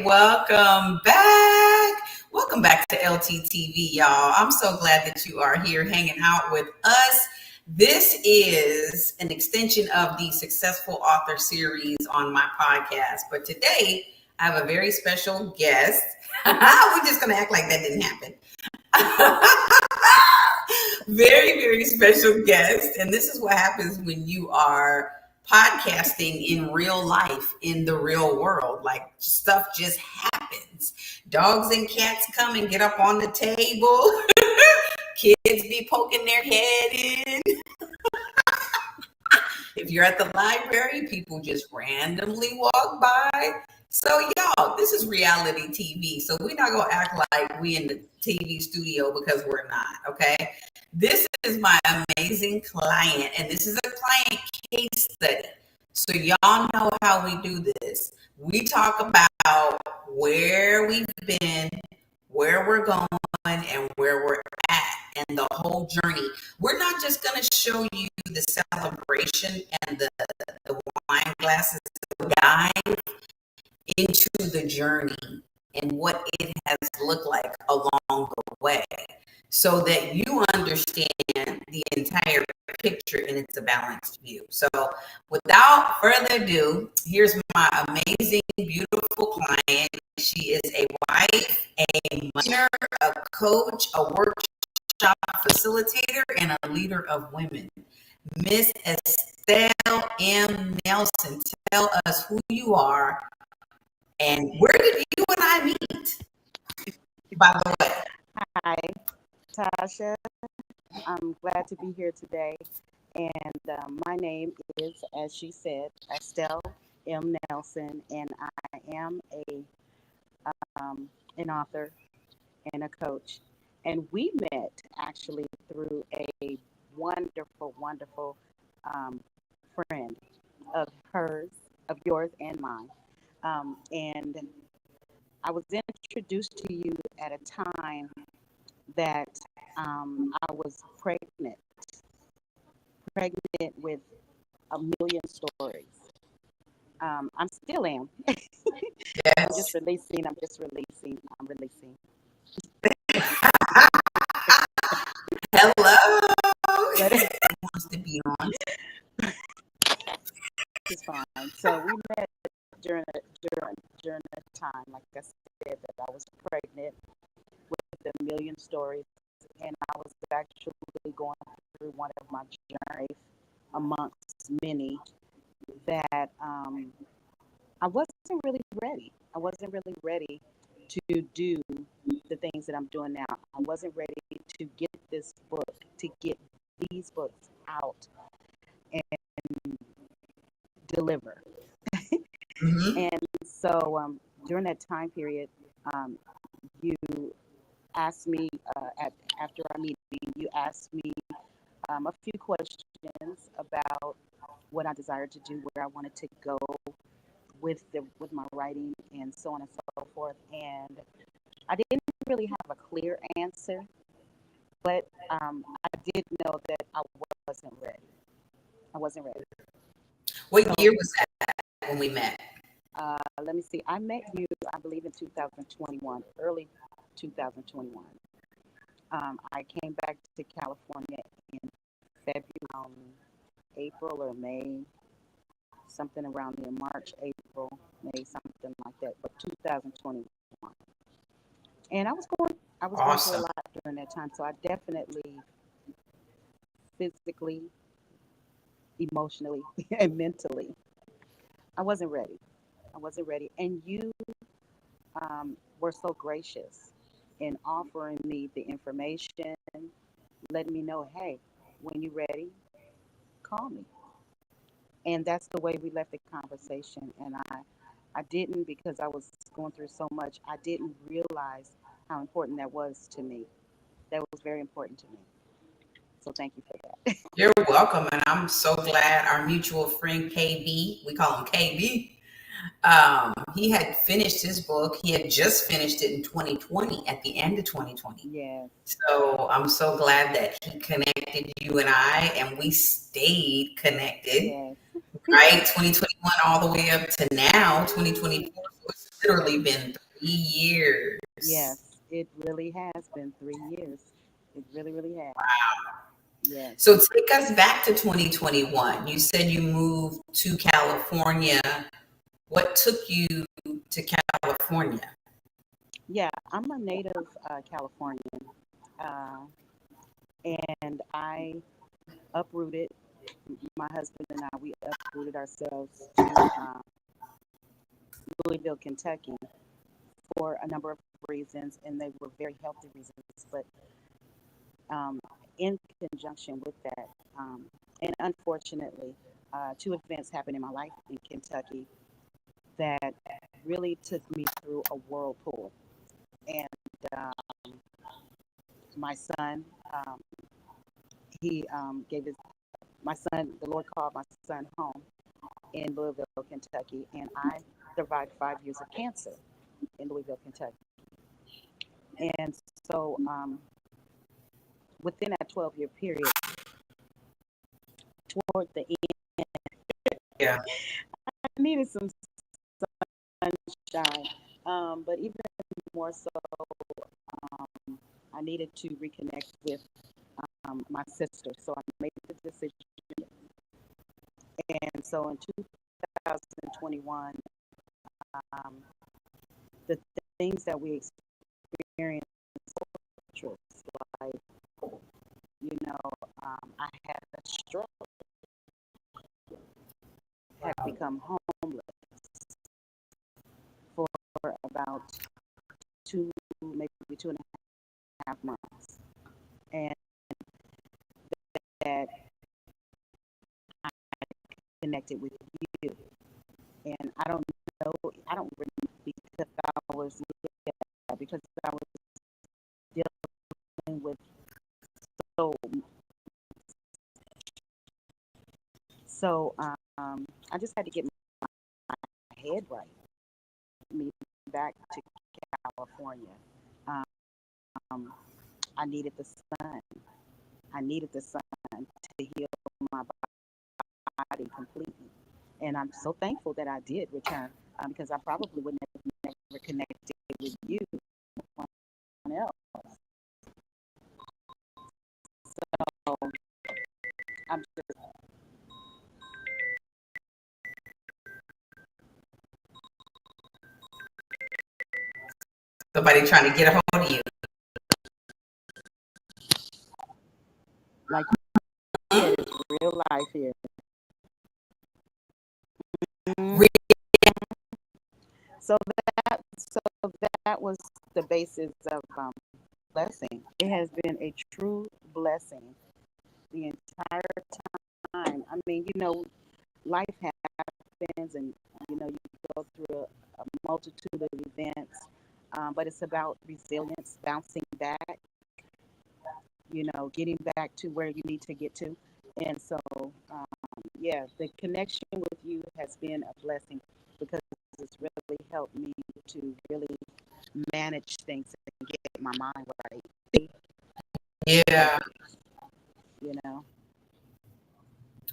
welcome back. Welcome back to LTTV, y'all. I'm so glad that you are here hanging out with us. This is an extension of the Successful Author series on my podcast. But today, I have a very special guest. We're just going to act like that didn't happen. Very, very special guest. And this is what happens when you are podcasting in real life, in the real world. Like, stuff just happens. Dogs and cats come and get up on the table. Kids be poking their head in. If you're at the library, people just randomly walk by. So, y'all, this is reality TV. So we're not going to act like we in the TV studio, because we're not, okay? This is my amazing client, and this is a client case study. So y'all know how we do this. We talk about where we've been, where we're going, and where we're at, and the whole journey. We're not just going to show you the celebration and the wine glasses. Dive into the journey and what it has looked like along the way, so that you understand the entire picture and it's a balanced view. So without further ado, here's my amazing, beautiful client. She is a wife, a mother, a coach, a workshop facilitator, and a leader of women. Miss Estelle M. Nelson, tell us who you are and where did you and I meet, by the way? Hi, Tasha. I'm glad to be here today. And my name is, as she said, Estelle M. Nelson, and I am an author and a coach. And we met actually through a wonderful, wonderful friend of hers, of yours and mine. And I was introduced to you at a time that I was pregnant with a million stories. I'm still am. Yes. I'm releasing. Hello. Wants to be on. It's fine. So we met during a time, like I said, that I was pregnant with a million stories, and I was actually going through one of my journeys amongst many that I wasn't really ready. I wasn't really ready to do the things that I'm doing now. I wasn't ready to get this book, to get these books out and deliver. Mm-hmm. And so during that time period, you asked me after our meeting, you asked me a few questions about what I desired to do, where I wanted to go with my writing, and so on and so forth. And I didn't really have a clear answer, but I did know that I wasn't ready. I wasn't ready. What year was that when we met? Let me see. I met you, I believe, in 2021, early 2021. I came back to California in February, April or May, something around there, March, April, May, something like that, but 2021. And I was going through a lot during that time, so I definitely, physically, emotionally, and mentally, I wasn't ready. And you were so gracious in offering me the information, letting me know, hey, when you're ready, call me. And that's the way we left the conversation. And I didn't, because I was going through so much, I didn't realize how important that was to me. That was very important to me. So thank you for that. You're welcome. And I'm so glad our mutual friend KB, we call him KB, he had finished his book. He had just finished it in 2020, at the end of 2020. Yes. So I'm so glad that he connected you and I, and we stayed connected. Yes. Right? 2021 all the way up to now, 2024. So it's literally been 3 years. Yes, it really has been 3 years. It really, really has. Yes. So take us back to 2021. You said you moved to California. What took you to California? Yeah, I'm a native Californian, uh, and I uprooted. My husband and I, we uprooted ourselves to Louisville, Kentucky, for a number of reasons, and they were very healthy reasons. But um, in conjunction with that, and unfortunately, two events happened in my life in Kentucky that really took me through a whirlpool. And um, my son, he gave his my son. The Lord called my son home in Louisville, Kentucky, and I survived 5 years of cancer in Louisville, Kentucky. And so, within that 12-year period, toward the end, Yeah. I needed some sunshine. But even more so, I needed to reconnect with my sister. So I made the decision. And so in 2021, um, the things that we experienced, like, I had a stroke, had become homeless for about maybe 2.5 months. And that I connected with you. And I don't remember because I was, yeah, because I was dealing with so, so I just had to get my head right, me back to California. Um, I needed the sun. I needed the sun to heal my body completely. And I'm so thankful that I did return because I probably would never connected with you or anyone else. So I'm just Somebody trying to get a hold of you. like you said, it's real life here. Mhm. So so that was the basis of blessing. It has been a true blessing the entire time. I mean, life happens, and you go through a multitude of events, but it's about resilience, bouncing back, getting back to where you need to get to. And so, yeah, the connection with you has been a blessing because it's really helped me to really manage things and get my mind right. Yeah. You know,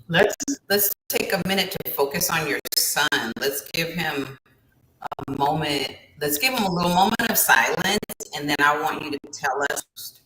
Let's let's take a minute to focus on your son. Let's give him a moment. Let's give him a little moment of silence, and then I want you to tell us.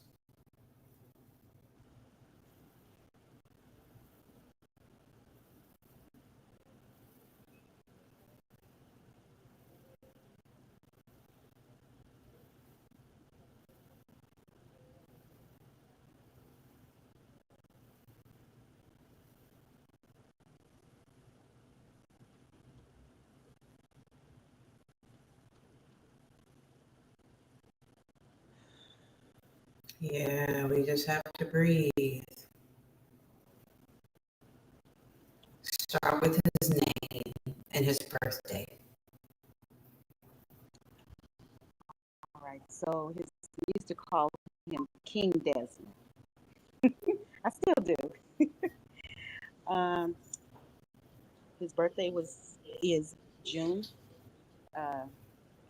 Yeah, we just have to breathe. Start with his name and his birthday. all right. So we used to call him King Desmond. I still do. Um, his birthday is June. Uh,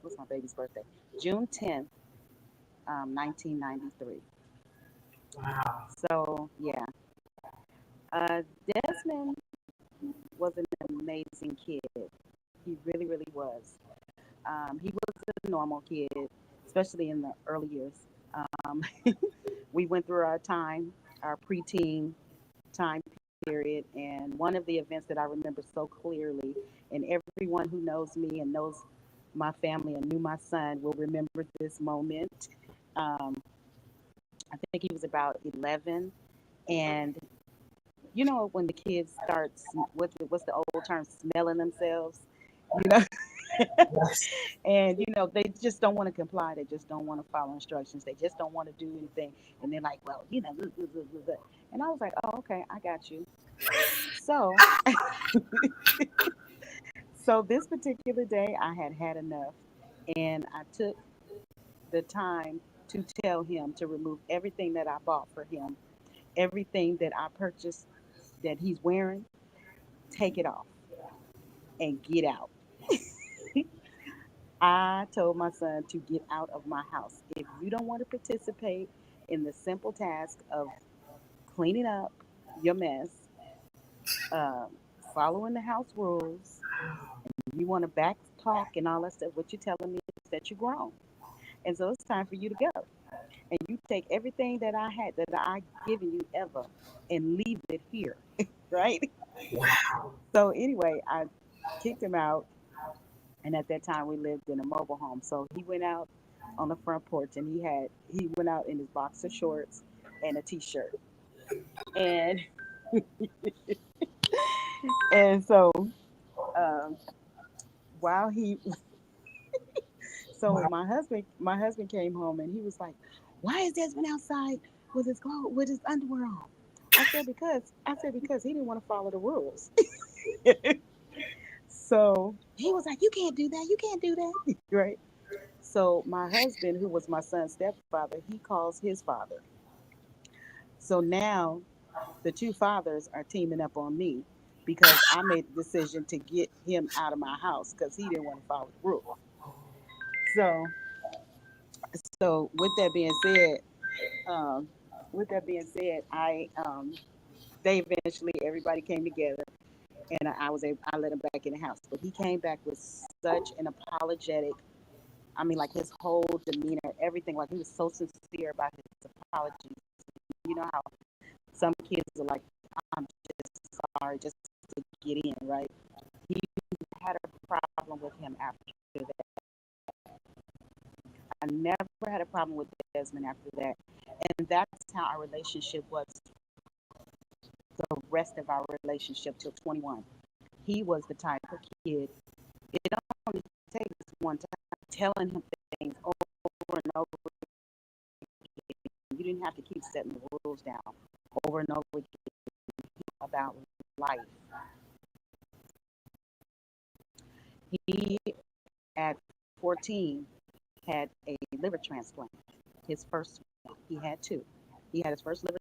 what's my baby's birthday? June 10th, 1993. Wow. So yeah, Desmond was an amazing kid. He really, really was. He was a normal kid, especially in the early years. Um, we went through our preteen time period, and one of the events that I remember so clearly, and everyone who knows me and knows my family and knew my son will remember this moment. Um, I think he was about 11, and you know when the kids start what's the old term, smelling themselves, you know. Yes. And they just don't want to comply, they just don't want to follow instructions, they just don't want to do anything, and they're like, well, and I was like, oh, okay, I got you. So so this particular day I had had enough, and I took the time to tell him to remove everything that I bought for him, everything that I purchased that he's wearing, take it off and get out. I told my son to get out of my house. If you don't want to participate in the simple task of cleaning up your mess, um, following the house rules, you want to back talk and all that stuff, what you're telling me is that you're grown. And so it's time for you to go. And you take everything that I had, that I given you ever, and leave it here, right? Wow. So anyway, I kicked him out, and at that time we lived in a mobile home. So he went out on the front porch, and he went out in his boxer shorts and a t-shirt, and and so um, while he so Wow. my husband came home, and he was like, "Why is Desmond outside with his clothes, with his underwear on?" I said because he didn't want to follow the rules. So he was like, "You can't do that. You can't do that." Right. So my husband, who was my son's stepfather, he calls his father. So now the two fathers are teaming up on me because I made the decision to get him out of my house because he didn't want to follow the rules. So, so um, with that being said, they eventually everybody came together, and I let him back in the house. But he came back with such an apologetic. I mean, like his whole demeanor, everything. Like he was so sincere about his apologies. You know how some kids are like, "I'm just sorry, just to get in," right? He had a problem with him after that. I never had a problem with Desmond after that, and that's how our relationship was the rest of our relationship till 21. He was the type of kid. It only takes one time telling him things over and over again. You didn't have to keep setting the rules down over and over again about life. He, at 14, had a liver transplant. His first one. He had two. He had his first liver.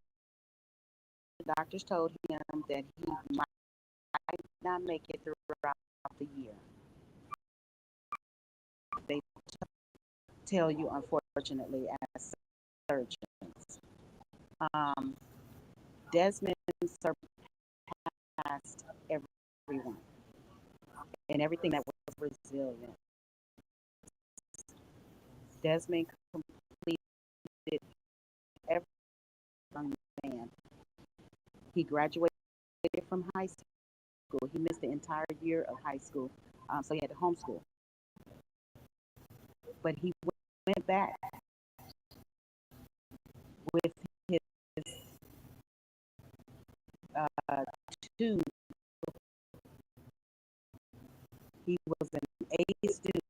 The doctors told him that he might not make it throughout the year. They tell you, unfortunately, as surgeons. Um, Desmond surpassed everyone and everything that was resilient. Desmond completed every young man. He graduated from high school. He missed the entire year of high school, so he had to homeschool. But he went back with his uh, two. He was an A student,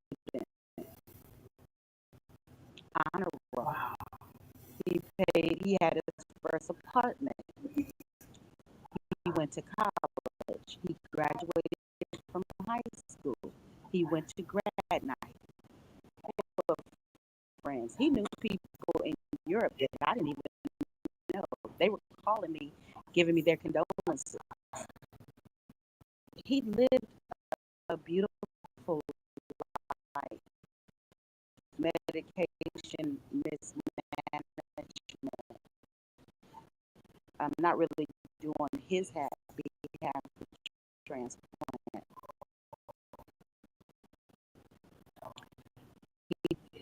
honor roll. Wow. He paid. He had his first apartment. He went to college. He graduated from high school. He went to grad night. Friends. He knew people in Europe that I didn't even know. They were calling me, giving me their condolences. He lived a beautiful life. Medication mismanagement. I'm not really doing his behalf transplant.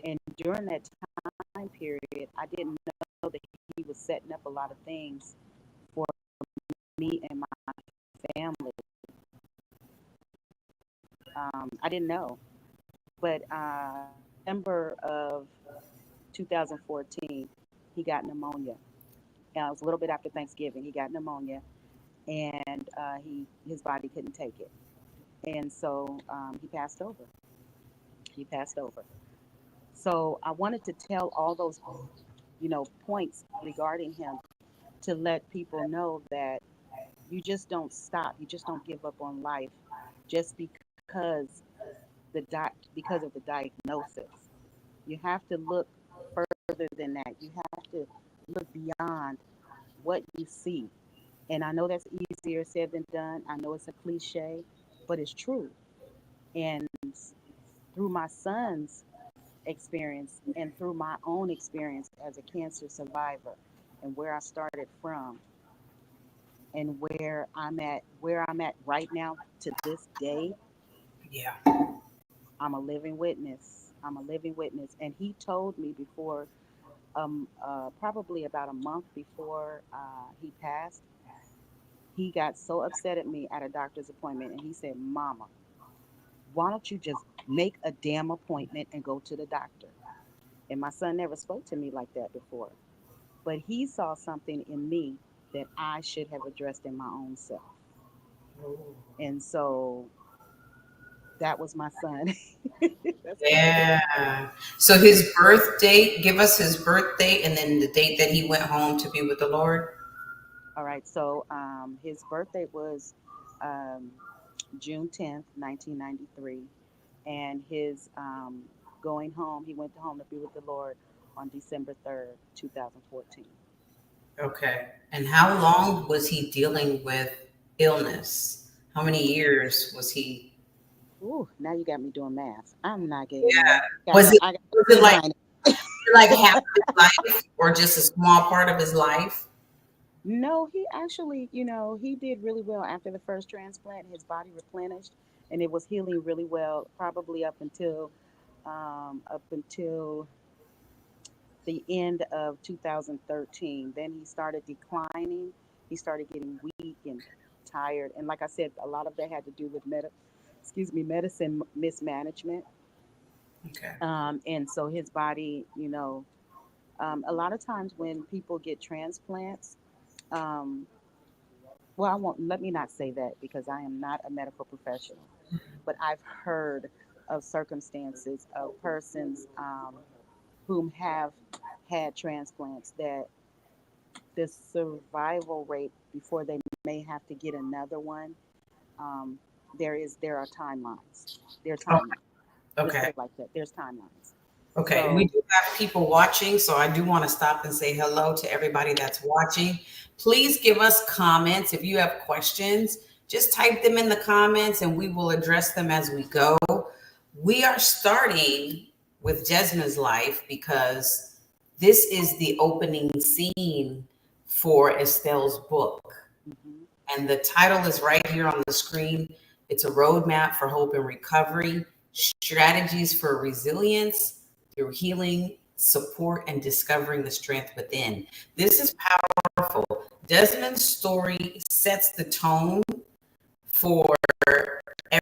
And during that time period, I didn't know that he was setting up a lot of things for me and my family. I didn't know, but December of 2014, he got pneumonia. And it was a little bit after Thanksgiving. He got pneumonia, and his body couldn't take it, and so he passed over. He passed over. So I wanted to tell all those, points regarding him to let people know that you just don't stop. You just don't give up on life just because because of the diagnosis. You have to look further than that. You have to look beyond what you see. And I know that's easier said than done. I know it's a cliche, but it's true. And through my son's experience and through my own experience as a cancer survivor and where I started from and where I'm at right now to this day, Yeah. I'm a living witness. I'm a living witness. And he told me before, probably about a month before he passed, he got so upset at me at a doctor's appointment and he said, "Mama, why don't you just make a damn appointment and go to the doctor?" And my son never spoke to me like that before. But he saw something in me that I should have addressed in my own self. And so that was my son. That's my son. Yeah. So his birth date, give us his birth date and then the date that he went home to be with the Lord. All right. So his birthday was um, June 10th, 1993. And his going home, he went home to be with the Lord on December 3rd, 2014. Okay. And how long was he dealing with illness? How many years was he? Ooh, now you got me doing math. I'm not getting Yeah. there. Was it I got was to it like combine it. like half of his life or just a small part of his life? No, he actually, he did really well after the first transplant. His body replenished and it was healing really well, probably up until the end of 2013. Then he started declining. He started getting weak and tired. And like I said, a lot of that had to do with medicine mismanagement. Okay. And so his body, a lot of times when people get transplants, um, well, I won't, let me not say that because I am not a medical professional, but I've heard of circumstances of persons whom have had transplants that the survival rate before they may have to get another one, um, there are timelines. There are Okay. timelines. Let's Okay. say it like that. There's timelines. Okay, and we So, do have people watching, so I do want to stop and say hello to everybody that's watching. Please give us comments. If you have questions, just type them in the comments and we will address them as we go. We are starting with Jasmine's life because this is the opening scene for Estelle's book. mhm, And the title is right here on the screen. It's a roadmap for hope and recovery, strategies for resilience through healing, support, and discovering the strength within. This is powerful. Desmond's story sets the tone for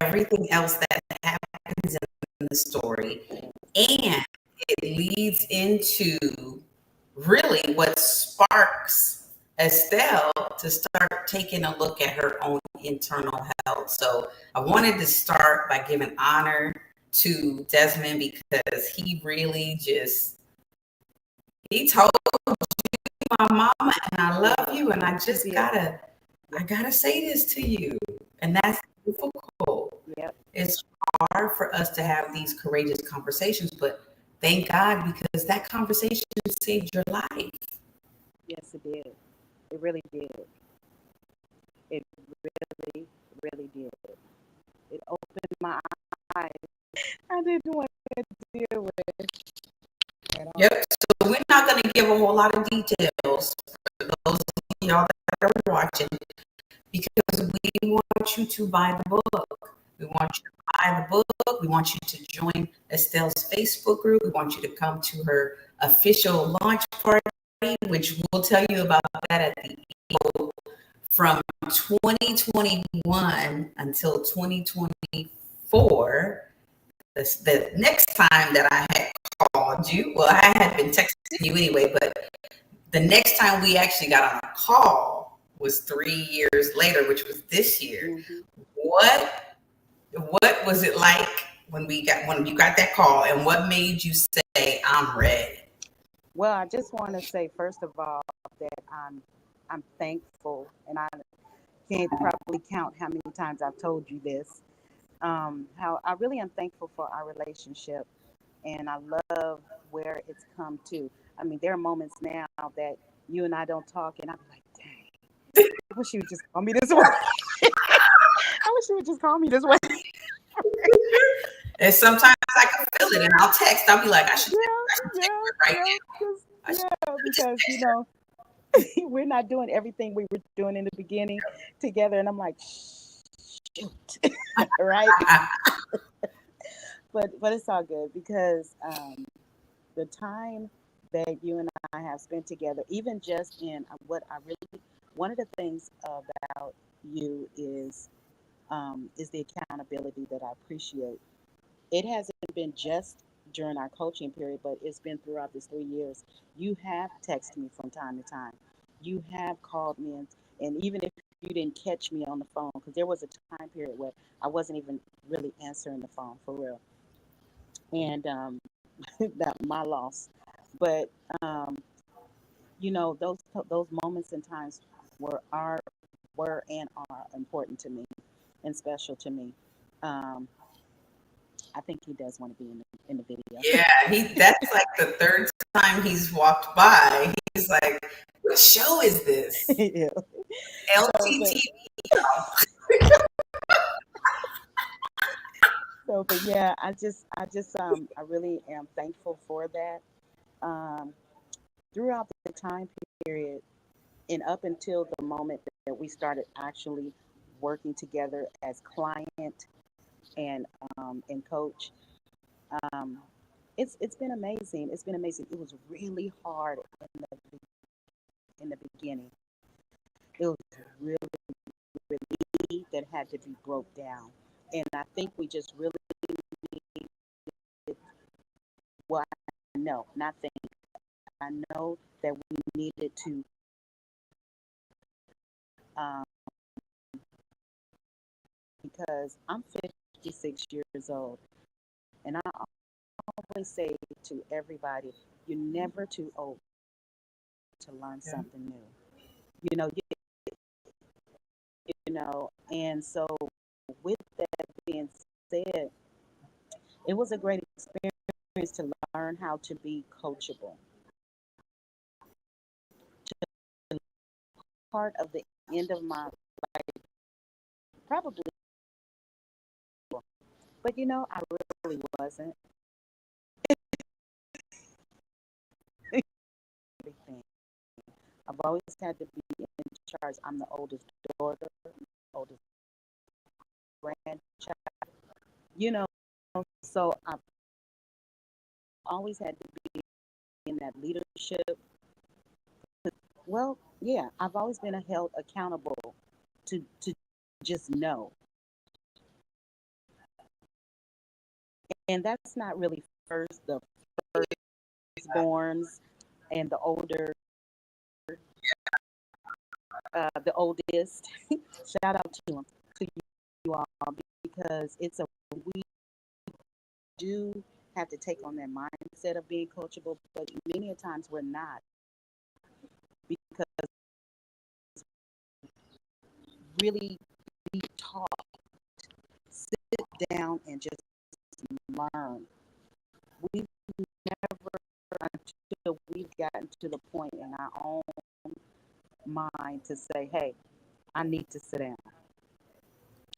everything else that happens in the story. And it leads into really what sparks Estelle to start taking a look at her own internal health. So I wanted to start by giving honor to Desmond because he really just he told my mama and I love you and I just yeah, gotta say this to you. And that's difficult. yep, It's hard for us to have these courageous conversations, but thank God because that conversation saved your life. yes, it did. It really did. It really, really did. It opened my eyes. I didn't want to deal with it at all. Yep. So we're not going to give a whole lot of details for those of y'all that are watching because we want you to buy the book. We want you to buy buy the book. We want you to join Estelle's Facebook group. We want you to come to her official launch party, which we'll tell you about that at the end. From 2021 until 2024, the next time that I had called you, well, I had been texting you anyway, but the next time we actually got on a call was 3 years later, which was this year. Mm-hmm. What was it like when you got that call, and what made you say I'm ready? Well, I just want to say first of all that I'm thankful, and I can't probably count how many times I've told you this. How I really am thankful for our relationship, and I love where it's come to. I mean, there are moments now that you and I don't talk, and I'm like, dang, I wish you would just call me this way. I wish you would just call me this way. And sometimes I can feel it, and I'll text. I'll be like, I should Yeah, text her right now. because we're not doing everything we were doing in the beginning together, and I'm like, shoot, right? But it's all good because the time that you and I have spent together, even just in what I really, one of the things about you is the accountability that I appreciate. It hasn't been just during our coaching period, but it's been throughout these 3 years. You have texted me from time to time. You have called me, and even if you didn't catch me on the phone, because there was a time period where I wasn't even really answering the phone for real, and that my loss. But um, those moments and times were and are important to me and special to me. Um, I think he does want to be in the video. Yeah, that's like the third time he's walked by. He's like, what show is this? Yeah. LTT. But yeah, I really am thankful for that. Um, Throughout the time period and up until the moment that we started actually working together as client and coach, um, it's been amazing. It's been amazing. It was really hard in the beginning. It was really really that had to be broke down, and I think we just really needed. Well, I know, not think. I know that we needed to um, because I'm 56 years old, and I always say to everybody, you're never too old to learn something new. You know, and so with that being said, it was a great experience to learn how to be coachable. Part of the end of my life, probably, but I really wasn't. Everything. I've always had to be in charge. I'm the oldest daughter, oldest grandchild, you know, so I've always had to be in that leadership. Well, yeah, I've always been held accountable to just know. And that's not really the firstborns and the older, the oldest. Shout out to you all, because we do have to take on that mindset of being coachable, but many a times we're not, because really be taught, sit down and just learn. We've never, until we've gotten to the point in our own mind to say, hey, I need to sit down.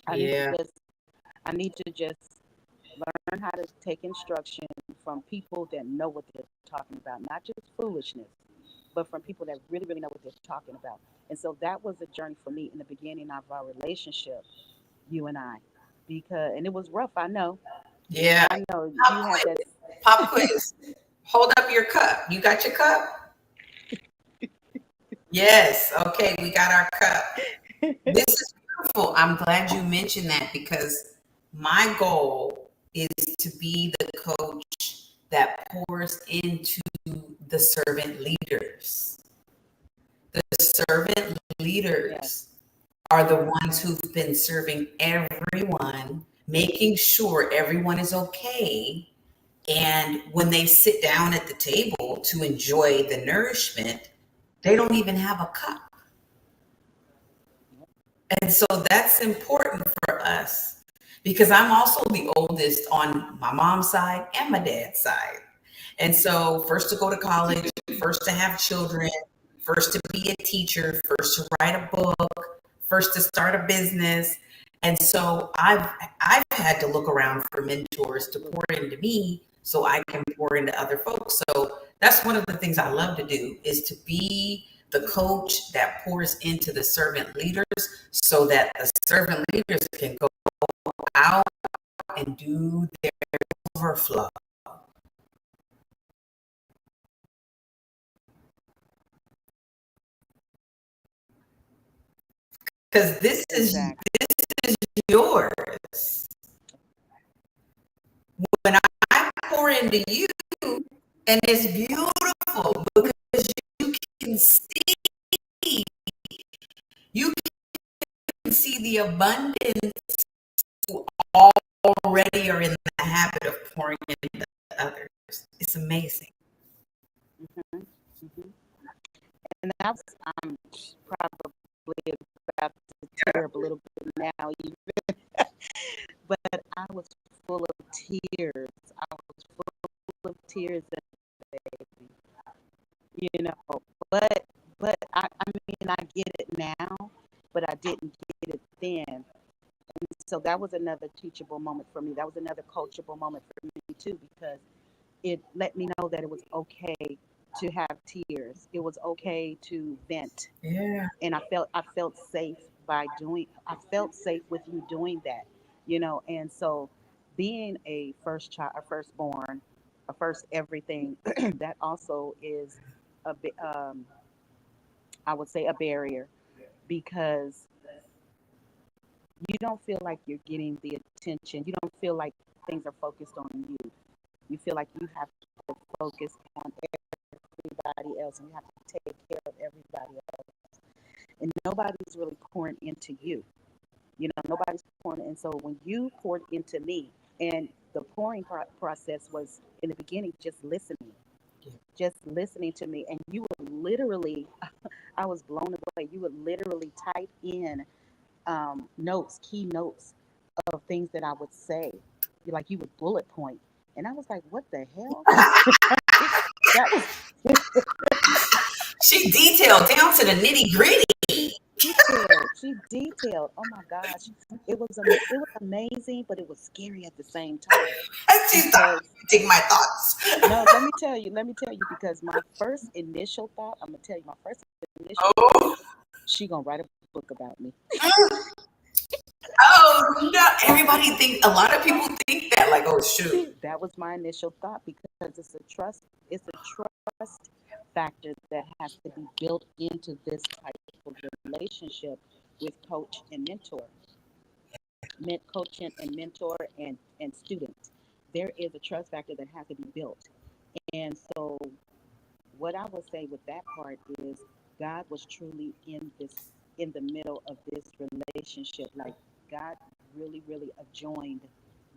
I need to Yeah. just I need to just learn how to take instruction from people that know what they're talking about, not just foolishness, but from people that really, really know what they're talking about. And so that was a journey for me in the beginning of our relationship, you and I. because and it was rough. I know. Yeah. I know Pop you had quiz. that. Pop quiz. Hold up your cup. You got your cup? Yes. Okay, we got our cup. This is beautiful. I'm glad you mentioned that because my goal is to be the coach that pours into the servant leaders. The servant Yes. leaders are the ones who've been serving everyone, making sure everyone is okay. And when they sit down at the table to enjoy the nourishment, they don't even have a cup. And so that's important for us because I'm also the oldest on my mom's side and my dad's side. And so, first to go to college, first to have children, first to be a teacher, first to write a book, first to start a business. And so I've had to look around for mentors to pour into me so I can pour into other folks. So that's one of the things I love to do is to be the coach that pours into the servant leaders so that the servant leaders can go out and do their overflow. Because Exactly. this is yours. When I pour into you, and it's beautiful because you can see, you can see the abundance who already are in the habit of pouring into others. It's amazing. Hmm. Hmm. And that's I'm probably about to tear up a little bit now, even. But I was full of tears. I was full of tears, baby. You know. But I mean I get it now, but I didn't get it then. So that was another teachable moment for me. That was another coachable moment for me too, because it let me know that it was okay to have tears. It was okay to vent, Yeah. and I felt safe by doing. I felt safe with you doing that, you know. And so, being a first child, a firstborn, a first everything, that also is a bit. I would say a barrier because you don't feel like you're getting the attention. You don't feel like things are focused on you. You feel like you have to focus on everybody else and you have to take care of everybody else. And nobody's really pouring into you. You know, nobody's pouring. And so when you poured into me, and the pouring process was in the beginning just listening to me. And you would literally, I was blown away. You would literally type in notes, key notes of things that I would say. Like you would bullet point. And I was like, what the hell? That was She detailed down to the nitty gritty. detailed. She detailed. Oh my gosh. It was amazing, but it was scary at the same time She's because documenting my thoughts. no, let me tell you, because my first initial thought, I'm gonna tell you my first initial thought, Oh, she gonna write a book about me. oh no! Everybody think. A lot of people think that. Like, oh shoot. That was my initial thought because it's a trust factor that has to be built into this type of relationship with coach and mentor. Coach and mentor and student. There is a trust factor that has to be built. And so what I would say with that part is God was truly in the middle of this relationship. Like God really joined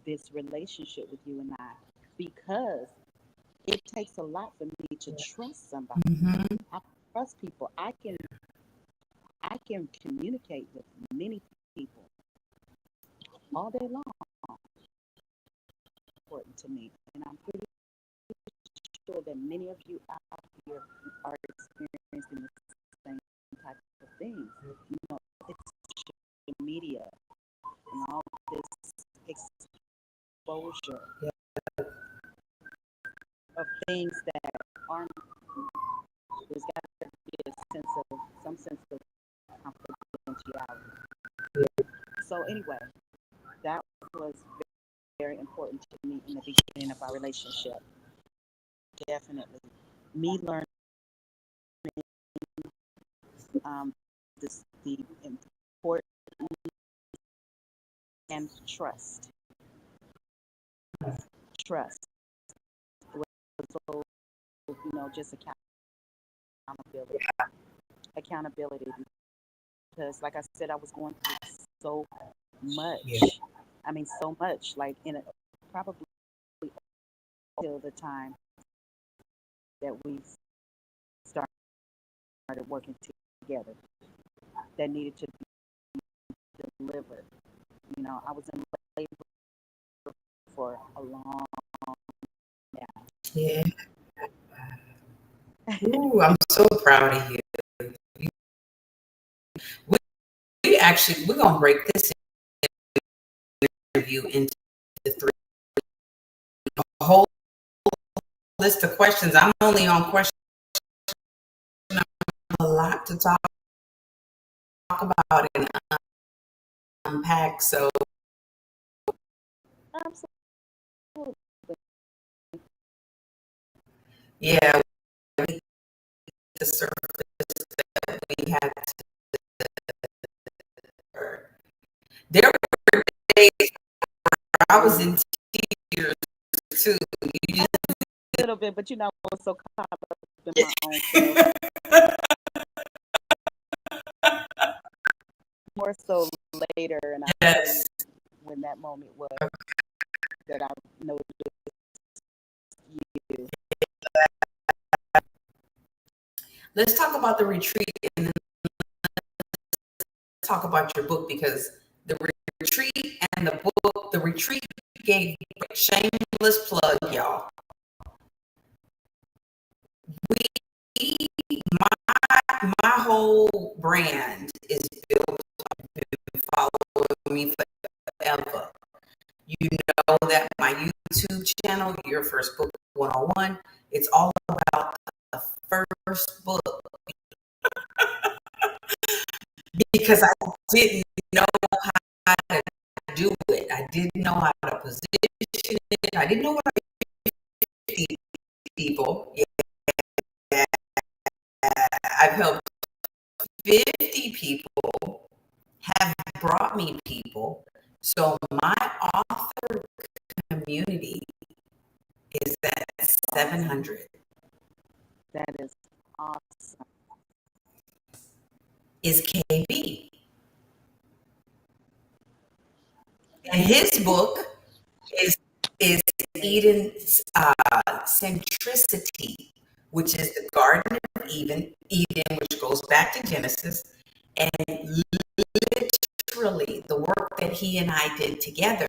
this relationship with you and I because it takes a lot for me to trust somebody. Mm-hmm. I trust people. I can communicate with many people all day long. Important to me, and I'm pretty sure that many of you out here are experiencing the same type of things. You know, it's social media and all this exposure of things that aren't. There's got to be some sense of confidentiality. So anyway, that was very important to me in the beginning of our relationship. Definitely. Me learning the importance and trust. Trust was also, just accountability. Accountability, because, like I said, I was going through so much. Yeah. I mean, so much. Like probably till the time that we started working together, that needed to be delivered. I was in labor for a long now. Yeah. Ooh, I'm so proud of you. We're gonna break this interview into three. A whole list of questions. I'm only on question a lot to talk about and unpack. So Absolutely. yeah, the surface that we had to. There were days where I was in tears too. You just A little bit, but I was so caught up in my own self. More so later, and I'll tell you when that moment was that I noticed you. Let's talk about the retreat and then talk about your book, because the retreat and the book, the retreat gave shameless plug, y'all. My whole brand is built on following me forever. You know that my YouTube channel, Your First Book 101, it's all about the first book. Because I didn't know how to do it. I didn't know how to position it. I didn't know what I 50 people. Yeah, I've helped 50 people, have brought me people. So my author community is at 700. That is awesome. Is KB. And his book is Eden's centricity, which is the Garden of Eden, which goes back to Genesis, and literally the work that he and I did together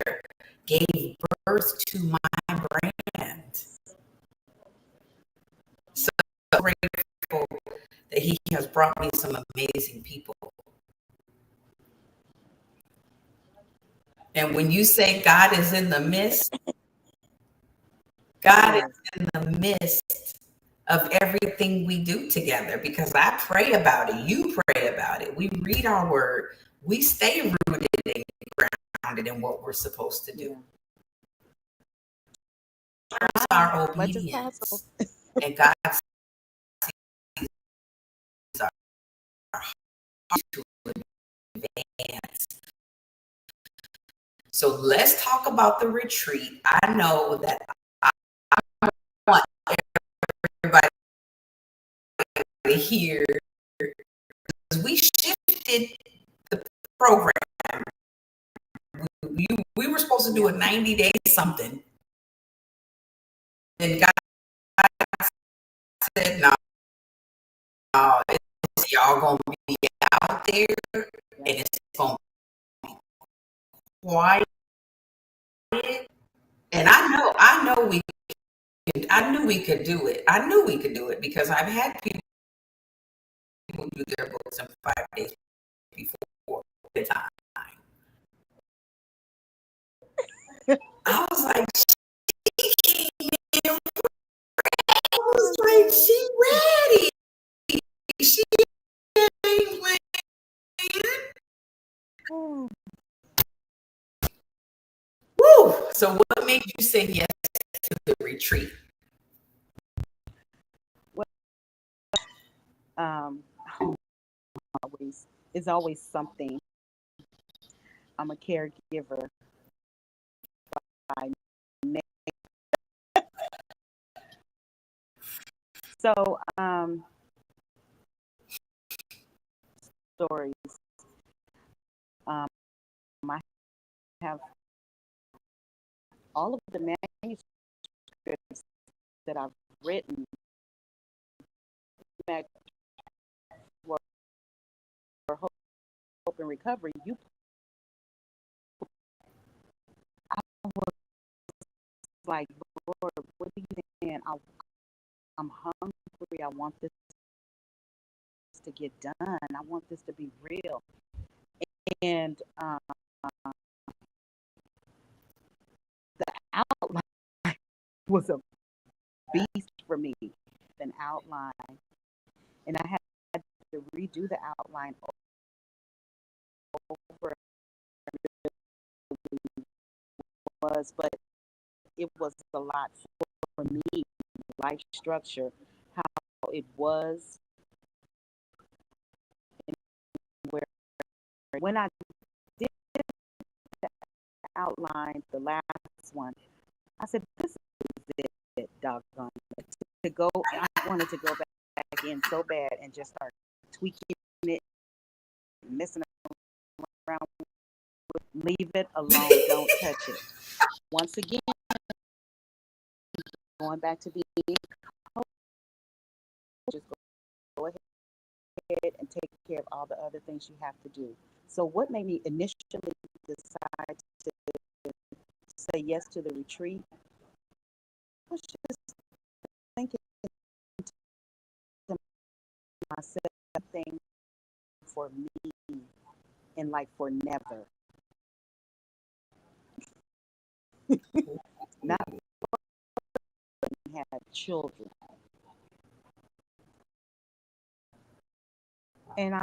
gave birth to my brand. So grateful that he has brought me some amazing people. And when you say God is in the midst, God is in the midst of everything we do together, because I pray about it. You pray about it. We read our word. We stay rooted and grounded in what we're supposed to do. Our obedience. And God sees our heart to advance. So let's talk about the retreat. I know that I want everybody to hear, because we shifted the program. We were supposed to do a 90-day something. And God said, no, y'all gonna be out there, and it's gonna be quiet. And I knew we could do it. I knew we could do it, because I've had people do their books in 5 days before the time. I was like, she came in. I was like, she ready. She ain't playing. Whew. So what made you say yes to the retreat? Well, um, always is always something. I'm a caregiver by name. So, stories. Um, I have all of the manuscripts that I've written back for hope and recovery. I was like, Lord, what are you saying? I'm hungry. I want this to get done. I want this to be real. And the outline was a beast for me. An outline, and I had to redo the outline over. But it was a lot for me. Life structure, how it was, and where when I did the outline, the last one, I said, "This is it, doggone it." To go, I wanted to go back in so bad and just start tweaking it, messing around. Leave it alone. Don't touch it. Once again, going back to being coach, just go ahead and take care of all the other things you have to do. So, what made me initially decide to say yes to the retreat was just thinking to myself, thing for me and like for never. Not have children. And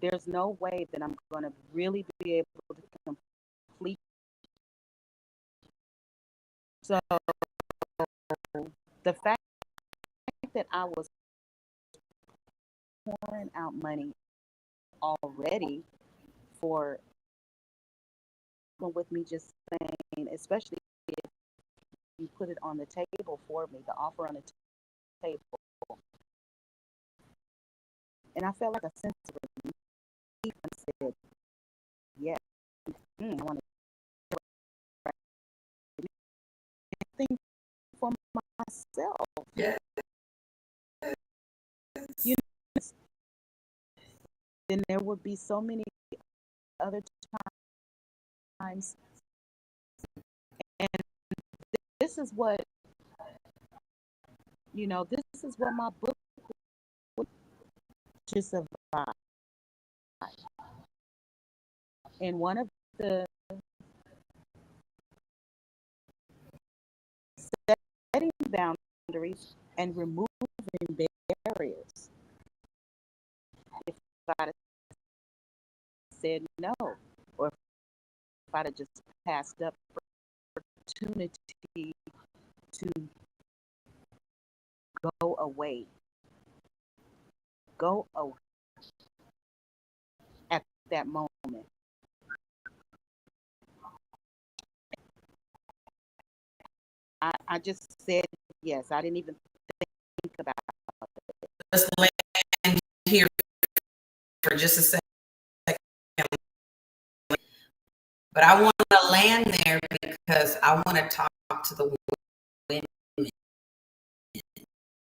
there's no way that I'm going to really be able to complete. So the fact that I was pouring out money already for with me just saying, especially if you put it on the table for me, the offer on the table. And I felt like a sense of relief and said, yes, I want to think for myself. Yeah. You know, then there would be so many other times. And this is what, this is what my book would to survive. And one of the setting boundaries and removing barriers. If I said no, or if I'd have just passed up opportunity to go away at that moment. I just said yes. I didn't even think about it. Let's land here for just a second. But I want to land there because I want to talk to the women.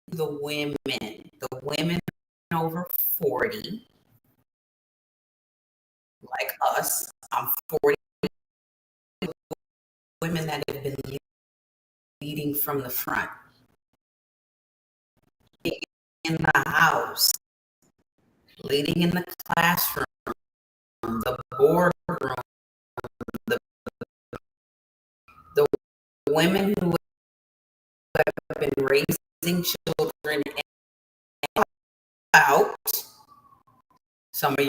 The women over 40, like us. I'm 40. Women that have been leading from the front, in the house, leading in the classroom, the boardroom, the, the women who have been raising children out. Some of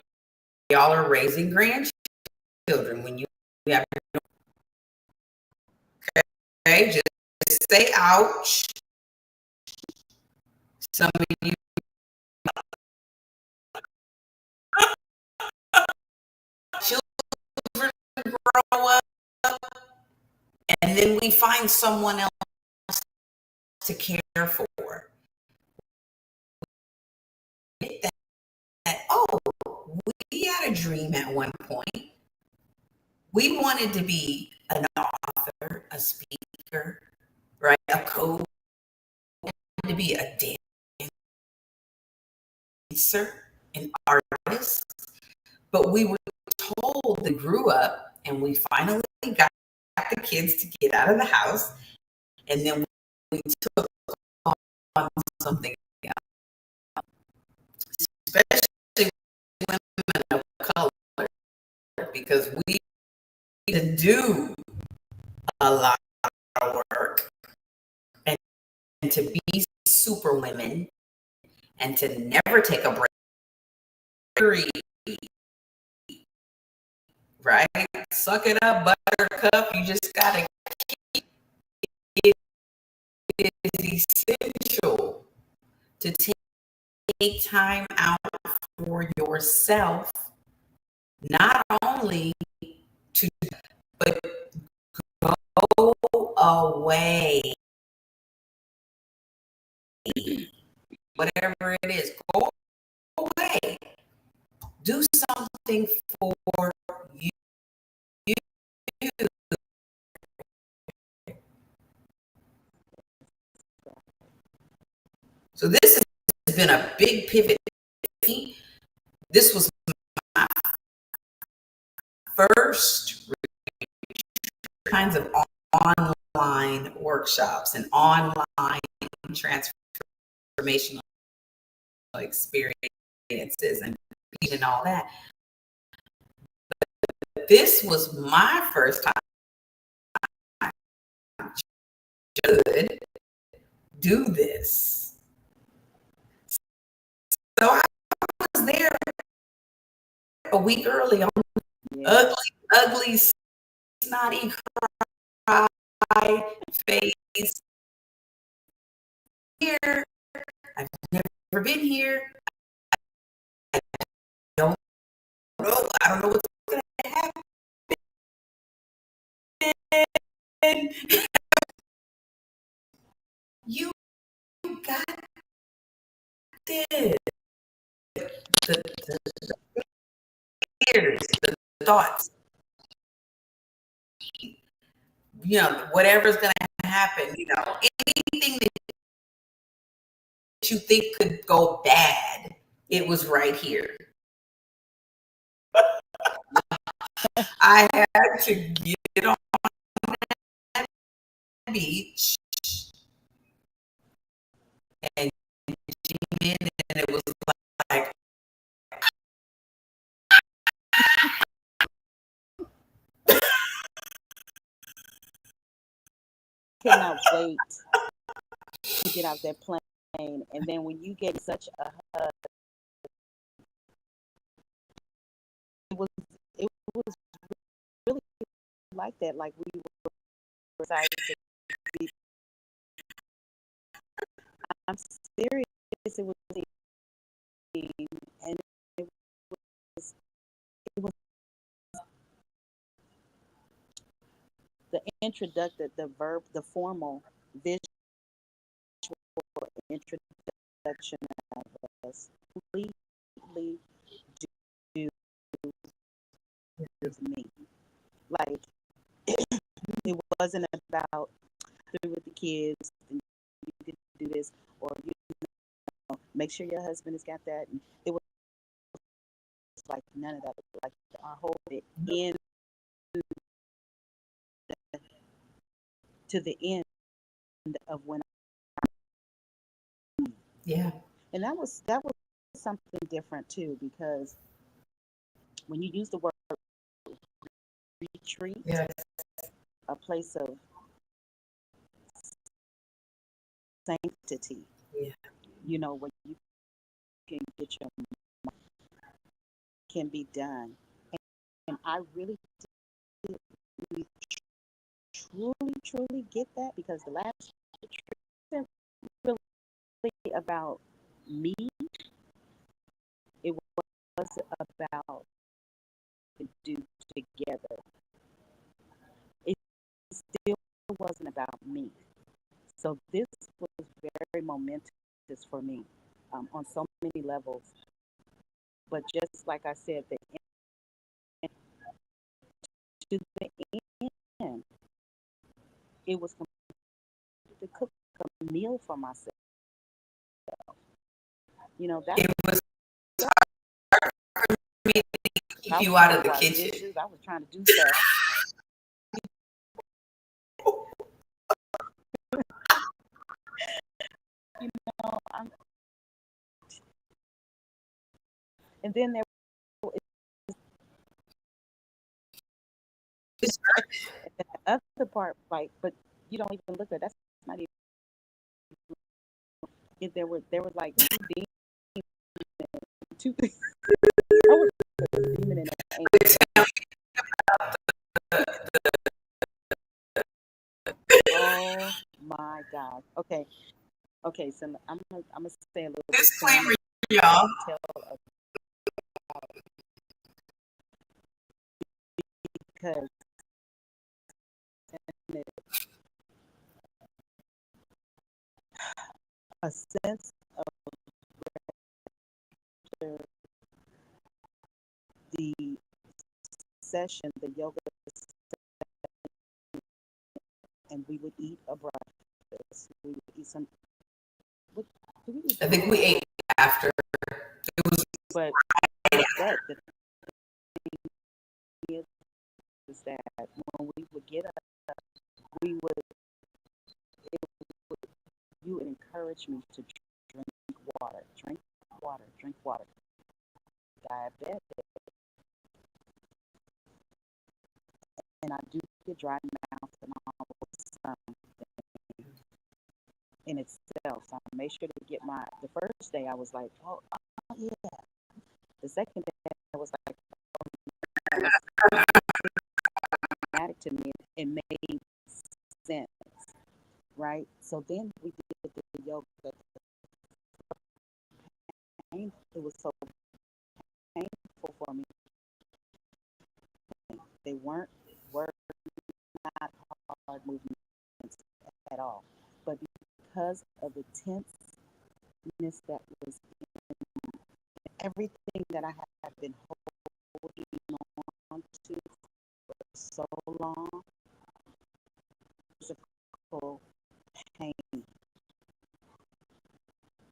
y'all are raising grandchildren. When you We have okay, just say ouch. Some of you children grow up, and then we find someone else to care for. That, oh, we had a dream at one point. We wanted to be an author, a speaker, right? A coach, to be a dancer, an artist. But we were told they grew up, and we finally got the kids to get out of the house, and then we took on something else, especially women of color, because we need to do a lot of work and to be super women and to never take a break, right? Suck it up, buttercup. You just gotta keep it. It is essential to take time out for yourself, not only to, but go away. Whatever it is, go away. Do something for you. So this has been a big pivot. This was my first kinds of online workshops and online transformational experiences and all that. But this was my first time to do this. So I was there a week early on ugly, snotty, cry face here. I've never been here. I don't know. I don't know what's going to happen. You got this. The fears, the thoughts, whatever's going to happen, anything that you think could go bad, it was right here. I had to get on that beach and came in, and it was like, cannot wait to get out that plane. And then when you get such a hug, it was really like that. Like we were excited to be. I'm serious. It was, and it was the introductory, the verb, the formal visual introduction of us completely do me. Like it wasn't about with the kids and you could do this or make sure your husband has got that. And it was like none of that. Like I hold it in to the end of when yeah. And that was something different too, because when you use the word retreat, Yes. a place of sanctity, where you can get your can be done. And I really did me truly get that, because the last retreat wasn't really about me. It was about to do together. It still wasn't about me. So this was very momentous for me, on so many levels. But just like I said, to the end, it was to cook a meal for myself. That's It was me to I keep was you trying out to of the wash kitchen. dishes. I was trying to do stuff. You I'm, and then there was the other part, like, but you don't even look at that's not even. There was like two. I was a demon and an angel. Oh my God. Okay. So I'm gonna say a little Disclaimer, disclaimer, y'all. tell about, because a sense of the the yoga, and we would eat a breakfast. We would eat some. What, did we eat I think we ate after. It was But right that the thing is that when we would get up, we would it would you would encourage me to drink water, drink water, drink water. Diabetic, and I do get dry mouth and all in itself. So I made sure to get the first day I was like, oh yeah. The second day I was like, that was dramatic to me. It made sense, right? So then we did the yoga. It was so painful for me. They were not hard movements at all. But because of the tenseness that was in everything that I have been holding on to for so long, physical pain.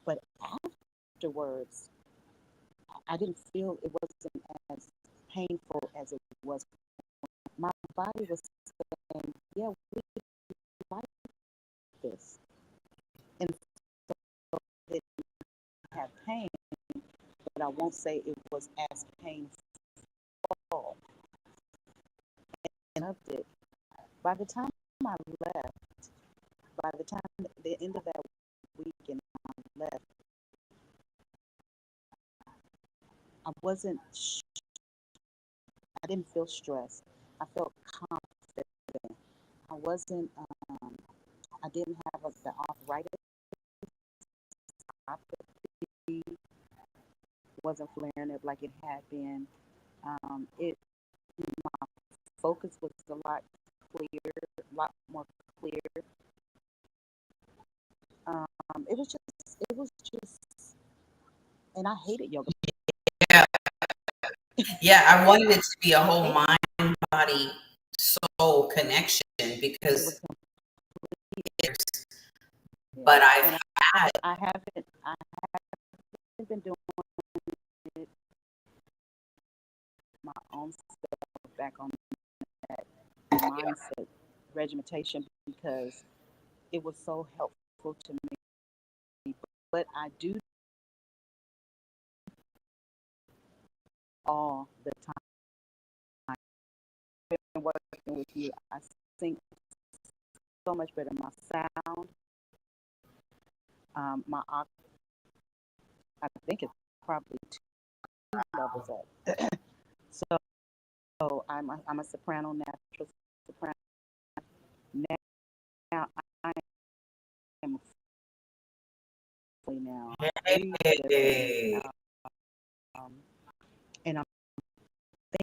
But afterwards, I didn't feel it wasn't as painful as it was. My body was saying, yeah, we like this. And so it didn't have pain, but I won't say it was as painful. And I did. By the time I left, by the time the end of that week and I left, I wasn't, I didn't feel stressed. I felt confident. I wasn't, I didn't have the arthritis. It wasn't flaring up like it had been. My focus was a lot more clear. It was just, and I hated yoga. yeah, yeah. I wanted it to be a whole mind, body, soul connection It was because, complete. Yeah. but I've And had I haven't been doing it my own self back on that mindset regimentation, because it was so helpful to me. But I do all the time. Been working with you, I think so much better. My sound, my I think it's probably 2 levels up. So I'm a soprano natural Now I am fully now breathing, Hey, and I'm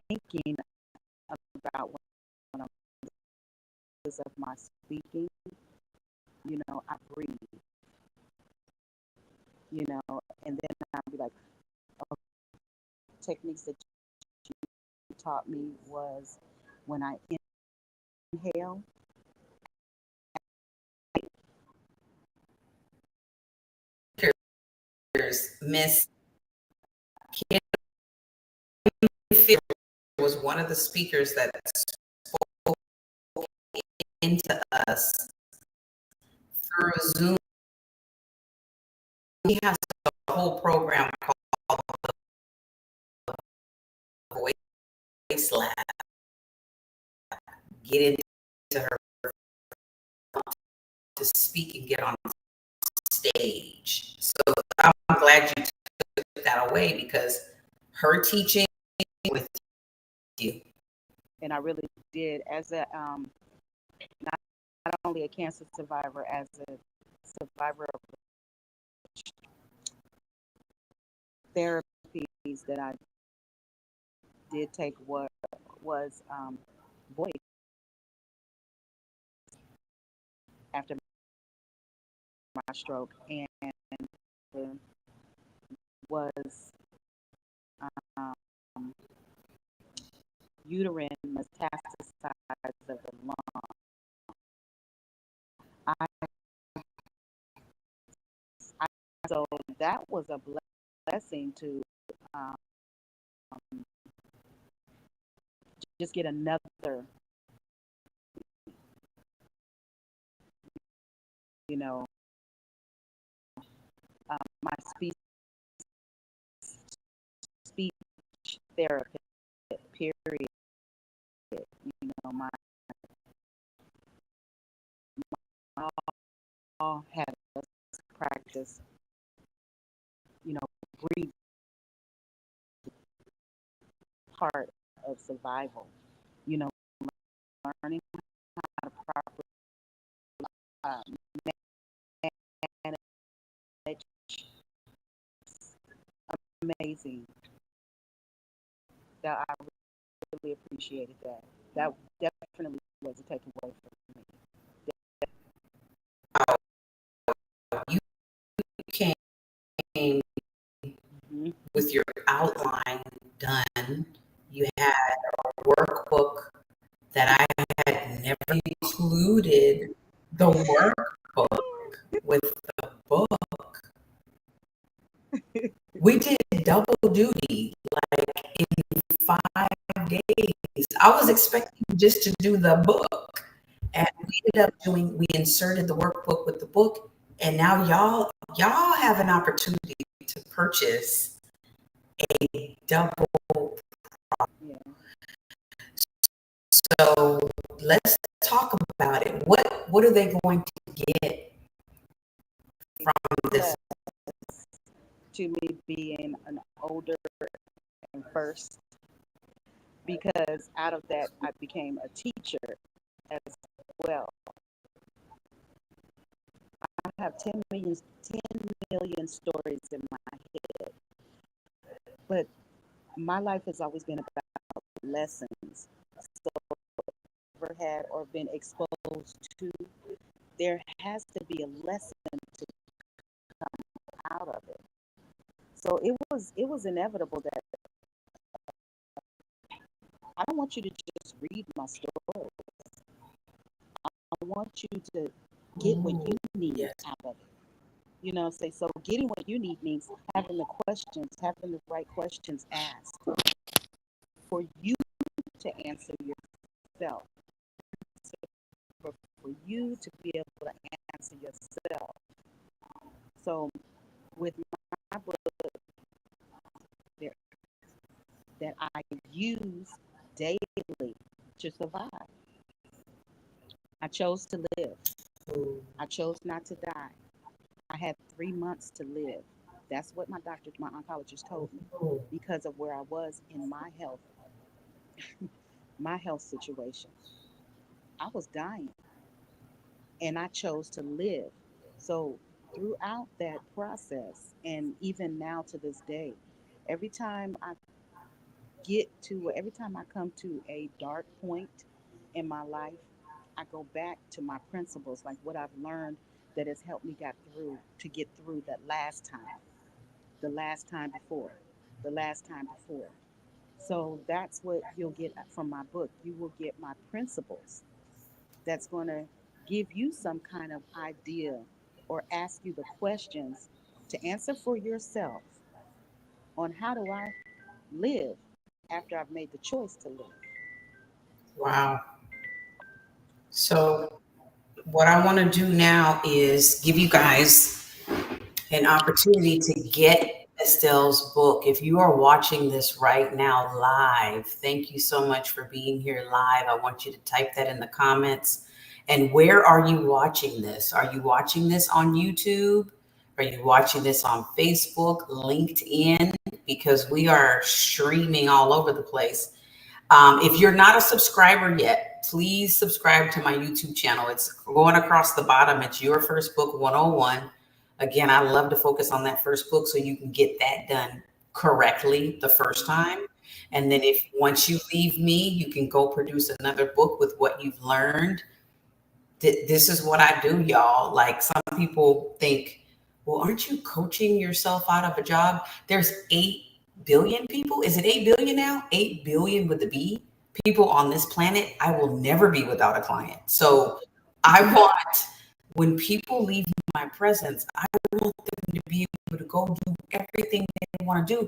thinking about when I'm of my speaking. I breathe. And then I'll be like, oh, techniques that you taught me was when I inhale. Miss Kim was one of the speakers that spoke into us through Zoom. He has a whole program called Voice Lab. Get into her to speak and get on stage. So I'm glad you took that away because her teaching with you. And I really did, as a not only a cancer survivor, as a survivor of therapies that I did take, what was voice after my stroke, and was um, uterine metastasis of the lung. I, I so that was a blessing to um, just get another, you know, my speech therapist, period. My all had us practice, breathe part of survival. You know, learning how to properly manage. Amazing. That I really appreciated that. That definitely was a takeaway for me. You came Mm-hmm. with your outline done. You had a workbook that I had never included the workbook with the book. We did double duty like in 5 days. I was expecting just to do the book. And we ended up we inserted the workbook with the book. And now y'all have an opportunity to purchase a double. Yeah. So let's talk about it. What are they going to get from this? To me, being an older and first, because out of that I became a teacher as well. I have 10 million stories in my head, but my life has always been about lessons. So ever had or been exposed to, there has to be a lesson to come out of it. So it was inevitable that I don't want you to just read my story. I want you to get what you need out of it. So getting what you need means having the right questions asked for you to answer yourself, for you to be able to answer yourself. So with my book that I use daily to survive, I chose to live. I chose not to die. I had 3 months to live. That's what my oncologist told me, because of where I was in my health situation. I was dying and I chose to live. So throughout that process, and even now to this day, every time I every time I come to a dark point in my life, I go back to my principles, like what I've learned that has helped me get through that last time, the last time before, the last time before. So that's what you'll get from my book. You will get my principles that's going to give you some kind of idea or ask you the questions to answer for yourself on how do I live after I've made the choice to live. Wow. So, what I want to do now is give you guys an opportunity to get Estelle's book. If you are watching this right now live, thank you so much for being here live. I want you to type that in the comments. And where are you watching this? Are you watching this on YouTube? Are you watching this on Facebook, LinkedIn? Because we are streaming all over the place. If you're not a subscriber yet, please subscribe to my YouTube channel. It's going across the bottom. It's Your First Book 101. Again, I love to focus on that first book so you can get that done correctly the first time. And then if once you leave me, you can go produce another book with what you've learned. This is what I do, y'all. Like some people think, well, aren't you coaching yourself out of a job? There's 8 billion people. Is it 8 billion now? 8 billion with the B people on this planet. I will never be without a client. So I want, when people leave my presence, I want them to be able to go do everything they want to do.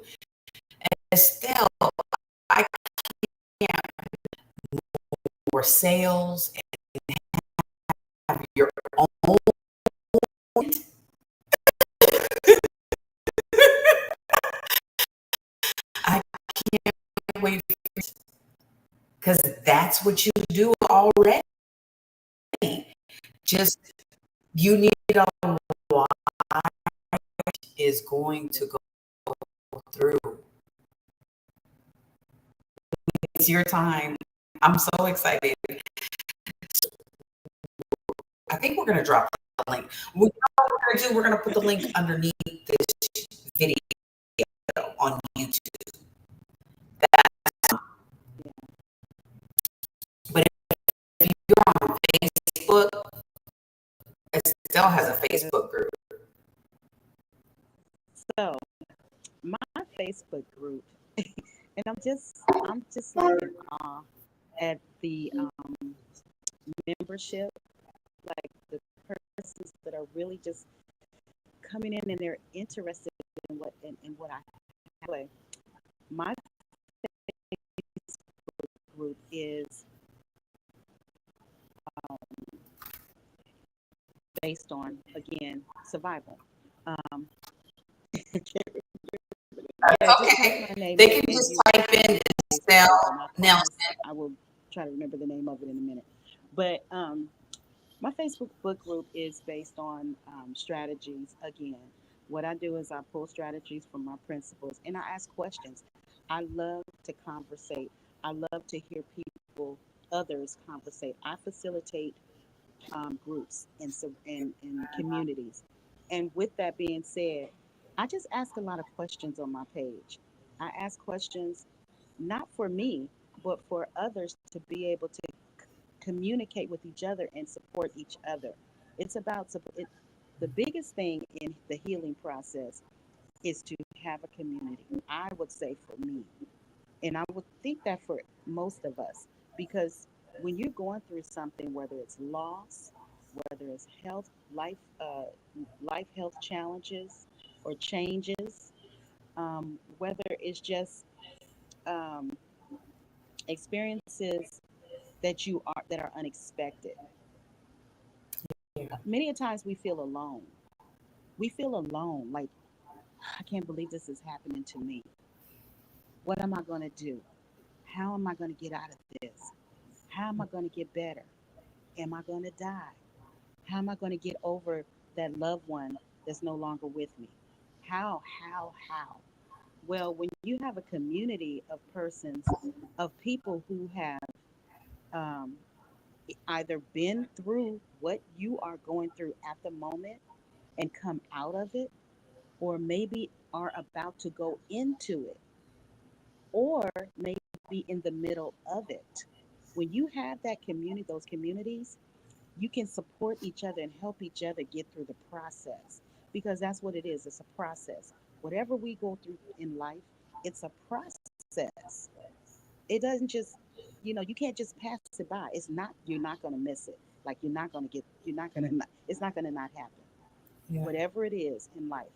And Estelle, I can't more sales and have your own. I can't wait because that's what you do already. Just you need a watch is going to go through. It's your time. I'm so excited. I think we're gonna drop the link. What we're gonna do, we're gonna put the link underneath this video on YouTube. That, but if you're on Facebook, Estelle has a Facebook group. So my Facebook group, and I'm just like in awe at the membership, like the persons that are really just coming in and they're interested in what I have. My group is um, based on again survival. Um, yeah, just type Okay. my name They in can and just you type in Facebook Estelle group, and I Nelson. promise I will try to remember the name of it in a minute. But my Facebook book group is based on strategies. Again, what I do is I pull strategies from my principles and I ask questions. I love to conversate. I love to hear people, others conversate. I facilitate groups and communities. And with that being said, I just ask a lot of questions on my page. I ask questions not for me, but for others to be able to communicate with each other and support each other. It's about the biggest thing in the healing process is to have a community. I would say for me, and I would think that for most of us, because when you're going through something, whether it's loss, whether it's life health challenges or changes, whether it's just um, experiences that are unexpected. Yeah. Many a times we feel alone. We feel alone, like I can't believe this is happening to me. What am I going to do? How am I going to get out of this? How am I going to get better? Am I going to die? How am I going to get over that loved one that's no longer with me? How? Well, when you have a community of persons, of people who have um, either been through what you are going through at the moment and come out of it, or maybe are about to go into it, or maybe in the middle of it. When you have that community, those communities, you can support each other and help each other get through the process, because that's what it is. It's a process. Whatever we go through in life, it's a process. It doesn't just, you can't just pass it by. It's not, you're not going to miss it. Like, you're not going to, it's not going to not happen. Yeah. Whatever it is in life,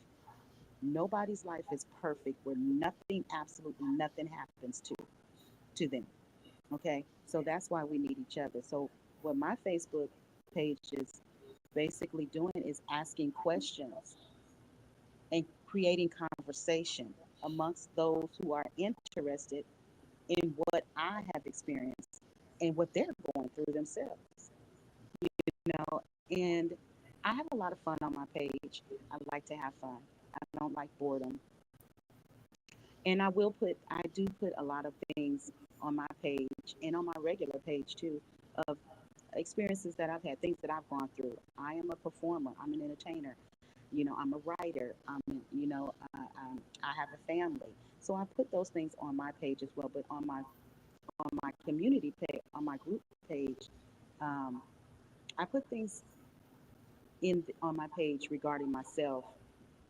nobody's life is perfect where nothing, absolutely nothing happens to them. Okay. So that's why we need each other. So what my Facebook page is basically doing is asking questions and creating conversation amongst those who are interested in what I have experienced and what they're going through themselves. And I have a lot of fun on my page. I like to have fun. I don't like boredom. And I do put a lot of things on my page and on my regular page too, of experiences that I've had, things that I've gone through. I am a performer. I'm an entertainer. I'm a writer. I have a family. So I put those things on my page as well. But on my community page, on my group page, um, I put things on my page regarding myself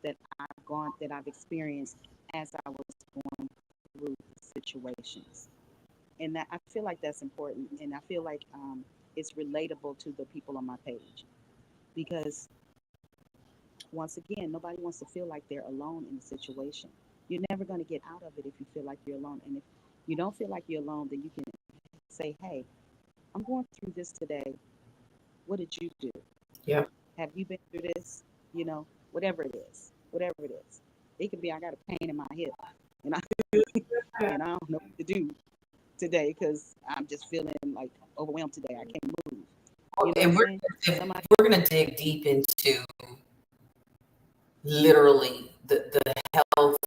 that I've experienced as I was going through situations, and that I feel like that's important, and I feel like it's relatable to the people on my page, because once again, nobody wants to feel like they're alone in a situation. You're never going to get out of it if you feel like you're alone, and if you don't feel like you're alone, then you can say, "Hey, I'm going through this today. What did you do? Yeah. Have you been through this? Whatever it is, whatever it is. It could be I got a pain in my hip, and I and I don't know what to do today because I'm just feeling like overwhelmed today. I can't move. You know what I'm And saying? Somebody, we're gonna dig deep into literally the health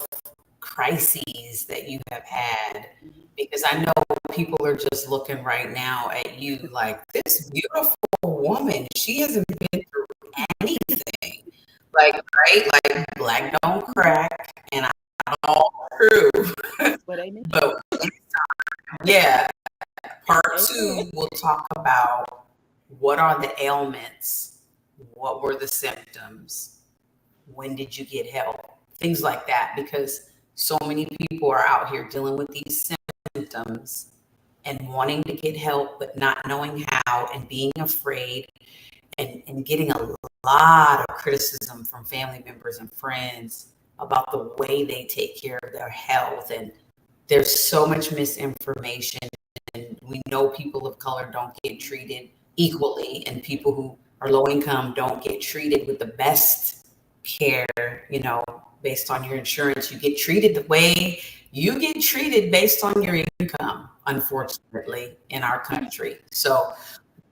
crises that you have had, mhm. because I know people are just looking right now at you like, this beautiful woman, she hasn't been through anything. Like, right? Like, black don't crack, and I'm all true. That's what amen. But yeah, part Amen. two, we'll talk about what are the ailments, what were the symptoms, when did you get help, things like that, because so many people are out here dealing with these symptoms and wanting to get help, but not knowing how and being afraid, and getting a lot of criticism from family members and friends about the way they take care of their health. And there's so much misinformation, and we know people of color don't get treated equally, and people who are low income don't get treated with the best care, based on your insurance. You get treated the way you get treated based on your income, unfortunately, in our country. So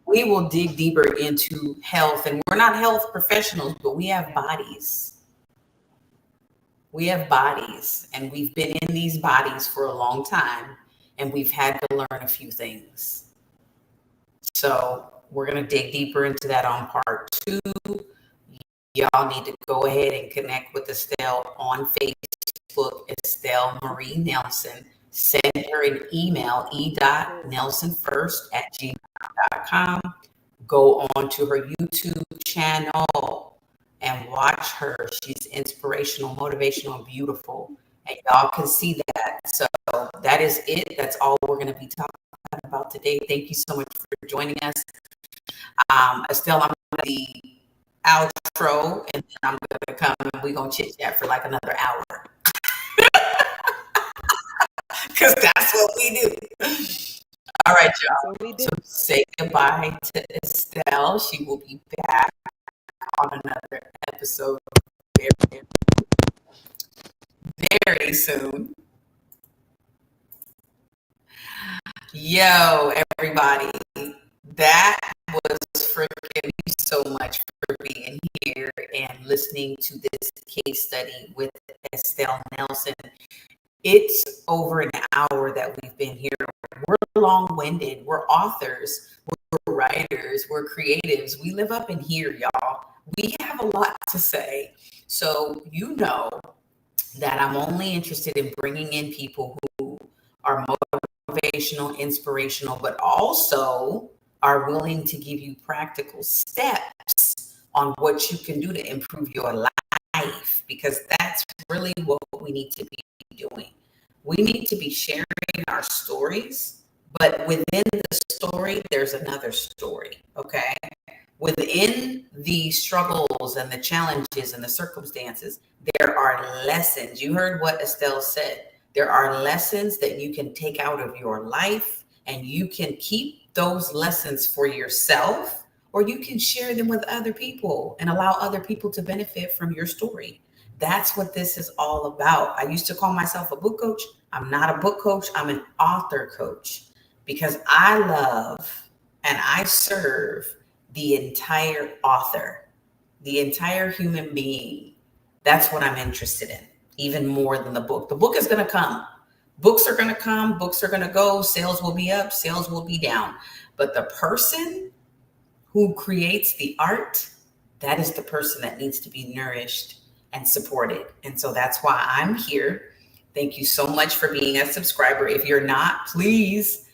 we will dig deeper into health, and we're not health professionals, but we have bodies. We have bodies, and we've been in these bodies for a long time, and we've had to learn a few things. So we're going to dig deeper into that on part two. Y'all need to go ahead and connect with Estelle on Facebook, Estelle Marie Nelson. Send her an email, e.nelsonfirst@gmail.com. Go on to her YouTube channel and watch her. She's inspirational, motivational, and beautiful. And y'all can see that. So that is it. That's all we're going to be talking about today. Thank you so much for joining us. Estelle, I'm going to be outro, and then I'm going to come and we're going to chit chat for like another hour, because that's what we do. All right, y'all. So we do. So say goodbye to Estelle. She will be back on another episode very, very soon. Yo, everybody, that was freaking, thank you so much for being here and listening to this case study with Estelle Nelson. It's over an hour that we've been here. We're long-winded. We're authors. We're writers, we're creatives. We live up in here, y'all. We have a lot to say. So, you know that I'm only interested in bringing in people who are motivational, inspirational, but also are willing to give you practical steps on what you can do to improve your life, because that's really what we need to be doing. We need to be sharing our stories, but within the story, there's another story, okay? Within the struggles and the challenges and the circumstances, there are lessons. You heard what Estelle said. There are lessons that you can take out of your life, and you can keep those lessons for yourself, or you can share them with other people and allow other people to benefit from your story. That's what this is all about. I used to call myself a book coach. I'm not a book coach. I'm an author coach, because I love and I serve the entire author, the entire human being. That's what I'm interested in, even more than the book. The book is going to come. Books are going to come. Books are going to go. Sales will be up. Sales will be down. But the person who creates the art, that is the person that needs to be nourished and supported. And so that's why I'm here. Thank you so much for being a subscriber. If you're not, please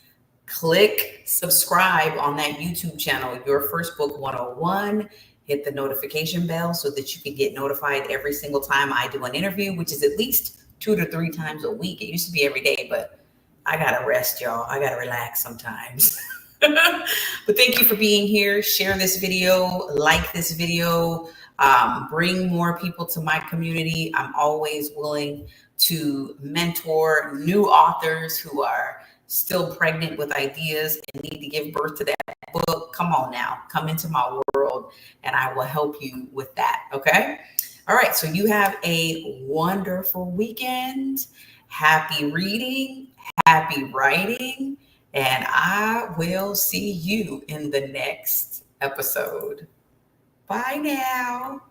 click subscribe on that YouTube channel, Your First Book 101. Hit the notification bell so that you can get notified every single time I do an interview, which is at least 2 to 3 times a week. It used to be every day, but I got to rest, y'all. I got to relax sometimes. But thank you for being here. Share this video, like this video, bring more people to my community. I'm always willing to mentor new authors who are still pregnant with ideas and need to give birth to that book. Come on now, come into my world and I will help you with that. Okay. All right. So you have a wonderful weekend. Happy reading, happy writing, and I will see you in the next episode. Bye now.